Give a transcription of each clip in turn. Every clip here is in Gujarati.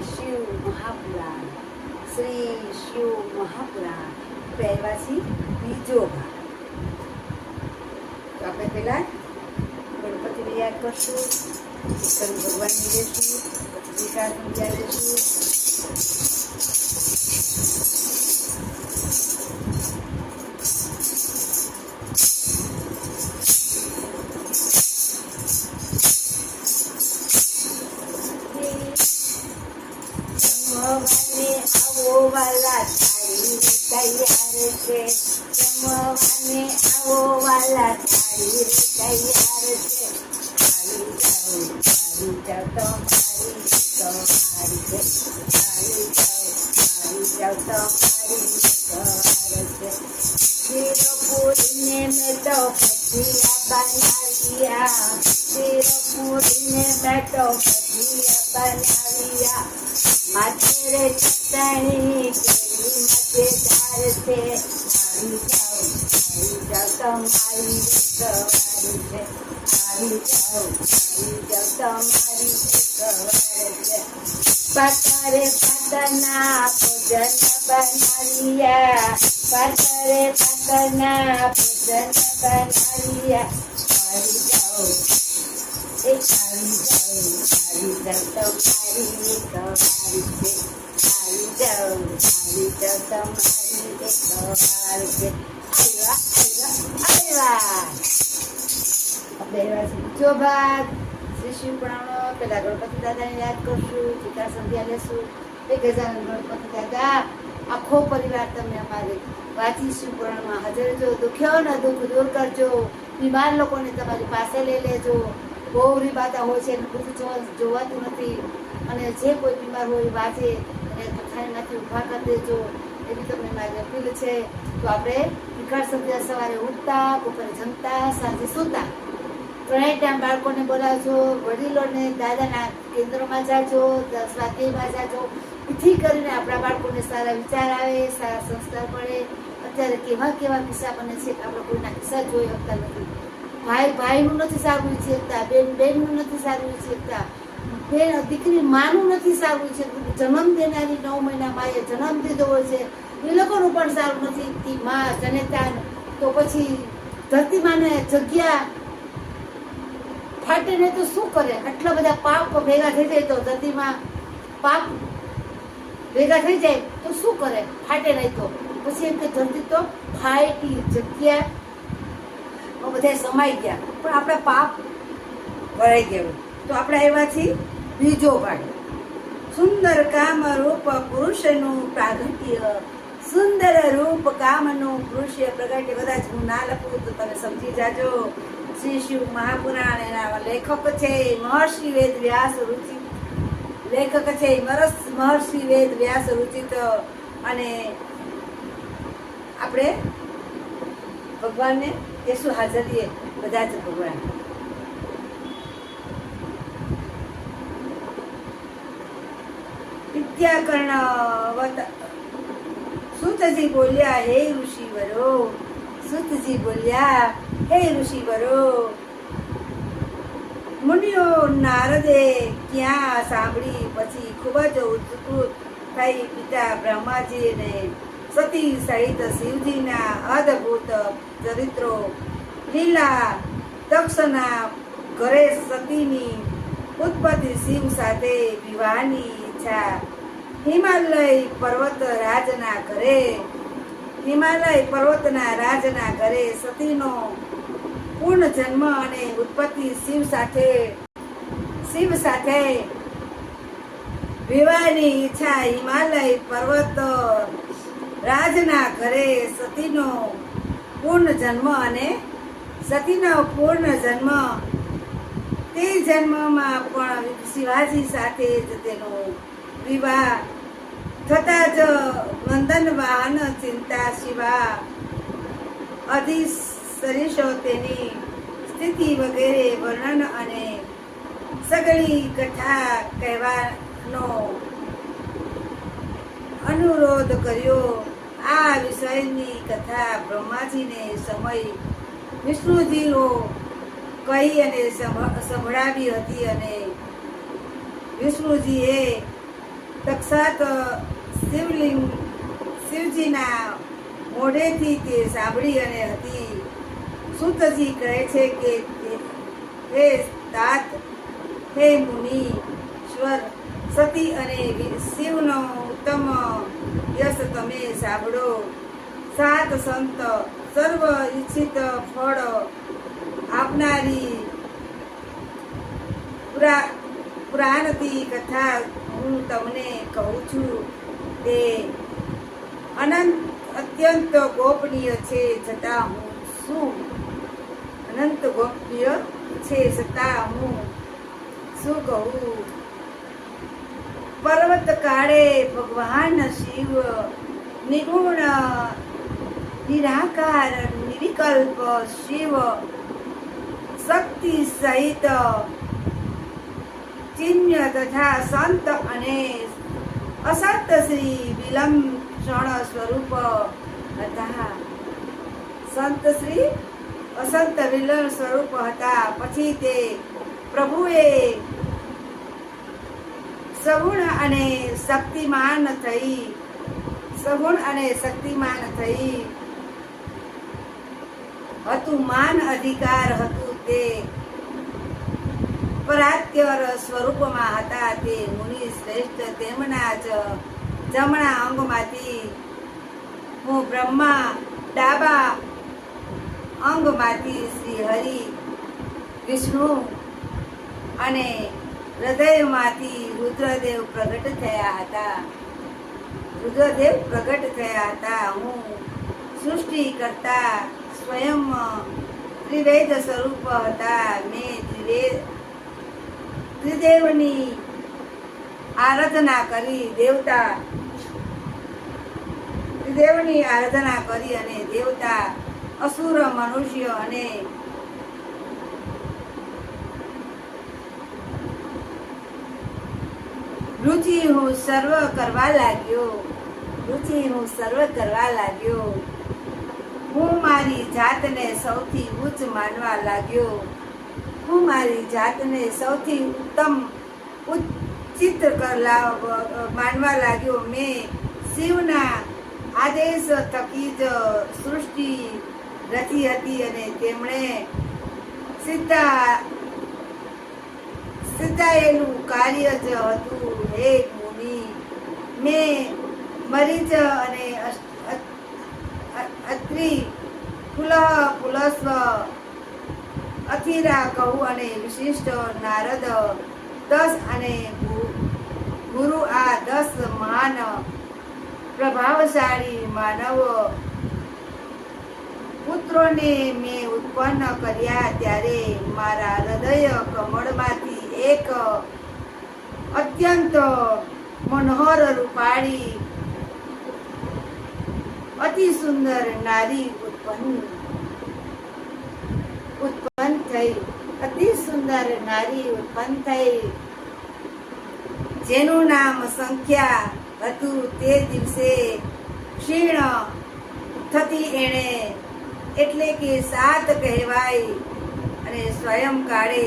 શિવ મહાપુરાણ, શ્રી શિવ મહાપુરાણ પહેરવાથી બીજો ભાગ. તો આપણે પહેલા ગણપતિને યાદ કરશું, શંકર ભગવાનની લેશું, વિકાસ સમજ્યા લેશું. જમવાને આવો વાલા થાળી તૈયાર છે, જમવાને આવો વાલા થાળી તૈયાર છે. આવી જાઓ તમારી સવારી છે, આવી જાઓ તમારી સવાર છે. શીરો પૂરીને મેં તો ભજીયા બનાવ્યા, શીરો પૂરીને મેં તો ભજીયા બનાવ્યા. માથે રે ચટણી કેવી મજેદાર છે, આવી જાઓ તમારી સવારી છે, આવી જાઓ તમારી સવાર છે. પાતરે પાતરના ભોજન બનાવ્યા, પાતરે પાતરના ભોજન બનાવ્યા. આવી જાઓ તમારી સવારી છે, આવી જાઓ તમારી સવાર છે. આપણે બીજો ભાગ શ્રી શિવ પુરાણો. પેલા ગણપતિ દાદાને યાદ કરશું, ચિતા સંધ્યા લેશું. એક ગજાનન ગણપતિ દાદા આખો પરિવાર તમે અમારે વાંચી શિવ પુરાણમાં હાજર જો. દુખ્યો ને દુઃખ દૂર કરજો, બીમાર લોકોને તમારી પાસે લઈ લેજો. બહુ રીબાતા હોય છે, બધું જોવાતું નથી, અને જે કોઈ બીમાર હોય વાંચે અને કથામાંથી ઊભા કરી દેજો, એવી તમને મારી અપીલ છે. તો આપણે વિકાસ સંધ્યા સવારે ઉઠતા, બપોરે જમતા, સાંજે સૂતા, ત્રણેય ટાઈમ બાળકોને બોલાવજો, વડીલોને દાદાના કેન્દ્રમાં જાજો, સ્વાધ્યાયમાં જાજો. એથી કરીને આપણા બાળકોને સારા વિચાર આવે, સારા સંસ્કાર પડે. અત્યારે કેવા કેવા કિસ્સા બને છે, આપણે કોઈના કિસ્સા જોઈ શકતા નથી. ભાઈ ભાઈનું નથી સારું ઈચ્છી શકતા, બેન બેનનું નથી સારું ઈચ્છી શકતા, બેન દીકરી માનું નથી સારું ઈચ્છી શકતું. જન્મ દેનારી 9 મહિના માએ જન્મ દીધો હોય છે, એ લોકોનું પણ સારું નથી ઈચ્છતી માં જનેતા. તો પછી ધરતી માને જગ્યા ફાટે ને તો શું કરે? આટલા બધા પાપ ભેગા થઈ જાય તો ધરતીમાં પાપ ભેગા થઈ જાય તો શું કરે? ફાટે નહીં તો પછી એમ કે ધરતી તો ફાટી, જગ્યા બધા સમાઈ ગયા, પણ આપણે પાપ ભરાઈ ગયું. તો આપણે એવાથી બીજો ભાગ, સુંદર કામ રૂપ પુરુષનું પ્રાગટ્ય. સુંદર રૂપ કામનું પુરુષ પ્રગટ્ય. કદાચ હું ના લખું તો તમે સમજી જાજો. શ્રી શિવ મહાપુરાણ, એના લેખક છે મહર્ષિ વેદ વ્યાસ રુચિત. લેખક છે મહર્ષિ વેદ વ્યાસ રુચિત. અને આપણે ભગવાનને કેશું હાજરીએ, બધા જ ભગવાન. વિદ્યાકર્ણ સુતજી બોલ્યા, હે ઋષિવરો. સુતજી બોલ્યા, હે ઋષિવરો. મુનિઓ નારદે ક્યાં સાંભળી પછી ખૂબ જ ઉત્કૃત થઈ પિતા બ્રહ્માજી ને સતી સહિત શિવજીના અદ્ભુત ચરિત્રો, લીલા. દક્ષના ઘરે સતીની ઉત્પત્તિ, શિવ સાથે વિવાહની ઈચ્છા. હિમાલય પર્વતના રાજના ઘરે સતીનો પૂર્ણ જન્મ અને ઉત્પત્તિ. શિવ સાથે વિવાહની ઈચ્છા. હિમાલય પર્વત રાજના ઘરે સતીનો પૂર્ણ જન્મ અને સતીનો પૂર્ણ જન્મ. તે જન્મમાં પણ શિવાજી સાથે જ તેનો વિવાહ થતા જ વંદન વાહન ચિંતા શિવા અધિસરીશો તેની સ્થિતિ વગેરે વર્ણન અને સગળી કથા કહેવાનો અનુરોધ કર્યો. આ વિષયની કથા બ્રહ્માજીને સમય વિષ્ણુજીઓ કહી અને સંભળાવી હતી, અને વિષ્ણુજીએ સાક્ષાત શિવજીના મોઢેથી તે સાંભળી અને હતી. સૂતજી કહે છે કે હે તાત, હે મુનીશ્વર, સતી અને શિવનો ઉત્તમ યશ તમે સાંભળો. સાત સંત સર્વ ઈચ્છિત ફળ આપનારી પુરાણથી કથા હું તમને કહું છું. તે અત્યંત ગોપનીય છે છતાં હું શું અનંત ગોપનીય છે છતાં હું શું કહું. પર્વત કાળે ભગવાન શિવ નિર્ગુણ નિરાકાર નિર્વિકલ્પ શિવ શક્તિ સહિત ચિહ્ન તથા સંત અને અસંત શ્રી વિલક્ષણ સ્વરૂપ હતા. સંત શ્રી અસંત વિલક્ષણ સ્વરૂપ હતા. પછી તે પ્રભુએ સગુણ અને શક્તિમાન થઈ હતું. માન અધિકાર હતું. તે પરાત્યર સ્વરૂપમાં હતા. તે મુનિ શ્રેષ્ઠ તેમના જ જમણા અંગમાંથી હું બ્રહ્મા, ડાબા અંગમાંથી શ્રી હરિ વિષ્ણુ અને હૃદયમાંથી રુદ્રદેવ પ્રગટ થયા હતા. હું સૃષ્ટિ કરતા સ્વયં ત્રિવેદ સ્વરૂપ હતા. મેં ત્રિદેવની આરાધના કરી અને દેવતા, અસુર, મનુષ્ય અને રુચિ હું સર્વ કરવા લાગ્યો. હું મારી જાતને સૌથી ઉચ્ચ માનવા લાગ્યો. મેં શિવના આદેશ થકી જ સૃષ્ટિ રચી હતી અને તેમણે સિદ્ધાયેલું કાર્ય જ હતું. હે મુનિ, મેં મરીચ અને અત્રિ, પુલસ્વ, અથિરા, કહું અને વિશિષ્ટ, નારદ, 10 અને ગુરુ, આ 10 મહાન પ્રભાવશાળી માનવ પુત્રોને મેં ઉત્પન્ન કર્યા. ત્યારે મારા હૃદય કમળમાંથી એક અત્યંત મનોહર રૂપાળી અતિ સુંદર નારી ઉત્પન્ન થઈ. જેનું નામ સંખ્યા હતું. તે દિવસે ક્ષીણ થતી એણે, એટલે કે 7 કહેવાય, અને સ્વયં કાળે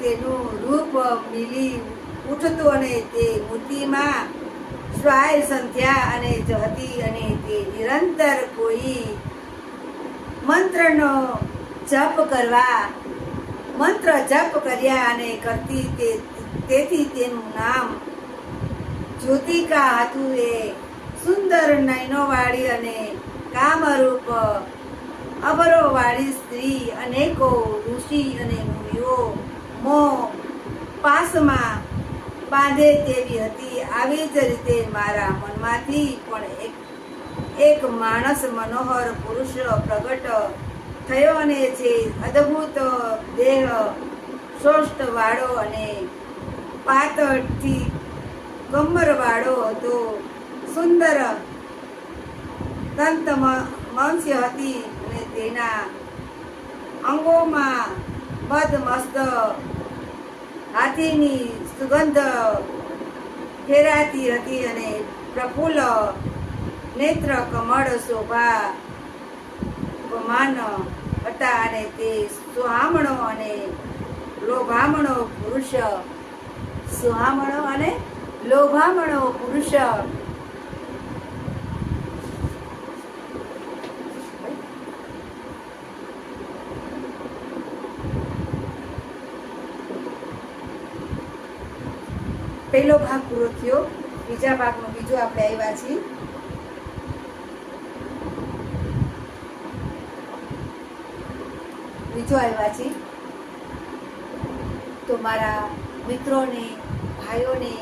તેનું રૂપ મિલી ઉઠતું અને તે મૂર્તિમાં સ્વાય સંધ્યા અને હતી અને તે નિરંતર કોઈ મંત્ર જપ કર્યા અને કરતી. તેથી તેનું નામ જ્યોતિકા હતું. એ સુંદર નયનોવાળી અને કામરૂપ અબરોવાળી સ્ત્રી અનેકો ઋષિ અને મુનિઓ મોહ પાસમાં બાંધે તેવી હતી. આવી જ રીતે મારા મનમાંથી પણ એક માણસ મનોહર પુરુષ પ્રગટ થયો અને જે અદ્ભુત દેહ, શોષ્ઠ વાળો અને પાતળથી કમર વાળો હતો. સુંદર દંત મત્સ્ય હતી અને તેના અંગોમાં મસ્ત હાથીની સુગંધ ફેરાતી હતી અને પ્રફુલ્લ નેત્ર કમળ શોભામાન હતા. અને તે સુહામણો અને લોભામણો પુરુષ સુહામણો અને લોભામણો પુરુષ. પહેલો ભાગ પૂરો થયો. બીજા ભાગનો બીજો આપણે આવ્યા છીએ. તો મારા મિત્રોને, ભાઈઓને,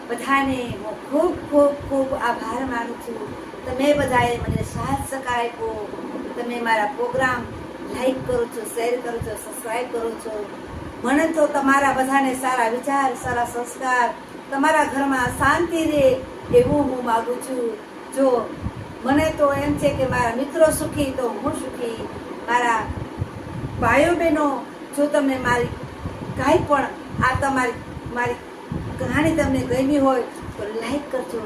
બધાને હું ખૂબ ખૂબ ખૂબ આભાર માનું છું. તમે બધાએ મને સાથ સહકાર આપ્યો. તમે મારા પ્રોગ્રામ લાઈક કરો છો, શેર કરો છો, સબસ્ક્રાઈબ કરો છો. મને તો તમારા બધાને સારા વિચાર, સારા સંસ્કાર, તમારા ઘરમાં શાંતિ રહે એવું હું માગું છું. જો મને તો એમ છે કે મારા મિત્રો સુખી તો હું સુખી. મારા ભાઈઓ બહેનો, જો તમને મારી કાંઈ પણ મારી કહાણી તમને ગમી હોય તો લાઈક કરજો,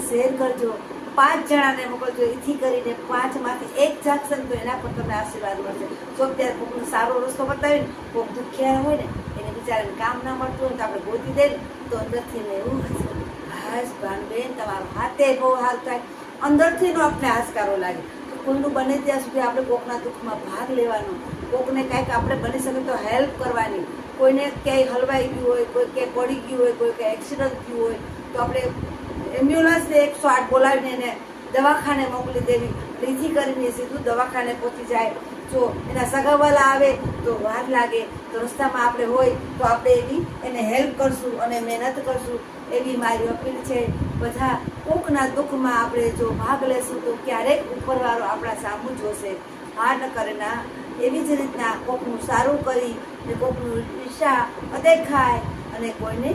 શેર કરજો, 5 જણાને મોકલજો. એથી કરીને 5 માંથી 1 જાગશે તો એના પર તમને આશીર્વાદ મળશે. જો ત્યારે કોઈનો સારો રસ્તો બતાવીને કોઈક દુખિયા હોય ને એને બિચારાને કામ ના મળતું હોય તો આપણે ગોતી દઈએ તો અંદરથી એવું હશે, હાશ ભાનબેન તમારો હાથે બહુ હાલ થાય, અંદરથી નો આપણે હાશકારો લાગે. કોઈનું બને ત્યાં સુધી આપણે કોકના દુઃખમાં ભાગ લેવાનો, કોકને કાંઈક આપણે બની શકે તો હેલ્પ કરવાની. કોઈને ક્યાંય હલવાઈ ગયું હોય, કોઈ ક્યાંય પડી ગયું હોય, કોઈ ક્યાંય એક્સિડન્ટ થયું હોય તો આપણે એમ્બ્યુલન્સને 108 બોલાવીને એને દવાખાને મોકલી દેવી. એથી કરીને સીધું દવાખાને પહોંચી જાય. જો એના સગાવાલા આવે તો વાર લાગે તો રસ્તામાં આપણે હોય તો આપણે એવી એને હેલ્પ કરશું અને મહેનત કરશું એવી મારી અપીલ છે. બધા કોકના દુઃખમાં આપણે જો ભાગ લેશું તો ક્યારેક ઉપરવાળો આપણા સામું જોશે, હા ન કરે ના. એવી જ રીતના કોકનું સારું કરી ને કોકનું ઈર્ષા અદેખાય અને કોઈને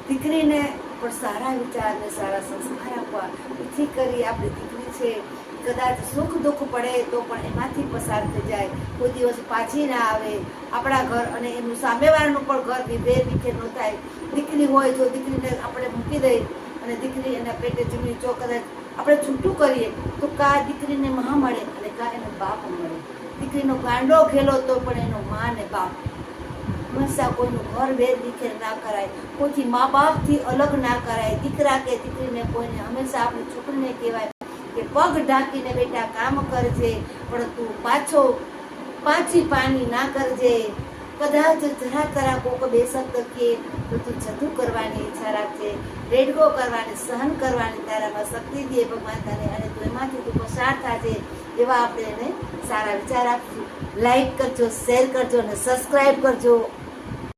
દીકરીને પણ સારા વિચાર ને સારા સંસ્કાર આપવા. એથી કરી આપણી દીકરી છે કદાચ સુખ દુઃખ પડે તો પણ એમાંથી પસાર થઈ જાય, કોઈ દિવસ પાછી ના આવે આપણા ઘર અને એનું સામેવાળાનું પણ ઘર વિભેર વિખેર ન થાય. દીકરી હોય જો દીકરીને આપણે મૂકી દઈએ અને દીકરી એના પેટે જમી જો કદાચ આપણે છૂટું કરીએ તો કા દીકરીને મા મળે અને કા એનો બાપ મળે. દીકરીનો ગાંડો ખેલો તો પણ એનો મા ને બાપ. હંમેશા કોઈનું ઘર વેર વિખેર ના કરાય, કોઈથી મા બાપથી અલગ ના કરાય. દીકરા કે દીકરીને કોઈને હંમેશા આપણી છોકરીને કહેવાય કે પગ ઢાંકીને બેટા કામ કરજે, પણ તું પાછી પાણી ના કરજે. કદાચ જરા કરા કોક બે શબ્દ કે તો તું જતું કરવાની ઈચ્છા રાખજે, રેડગો કરવાની, સહન કરવાની તારામાં શક્તિ દે ભગવાન તને અને તું એમાંથી તું પસાર થાજે. એવા આપણે એને સારા વિચાર આપશું. લાઈક કરજો, શેર કરજો અને સબસ્ક્રાઈબ કરજો.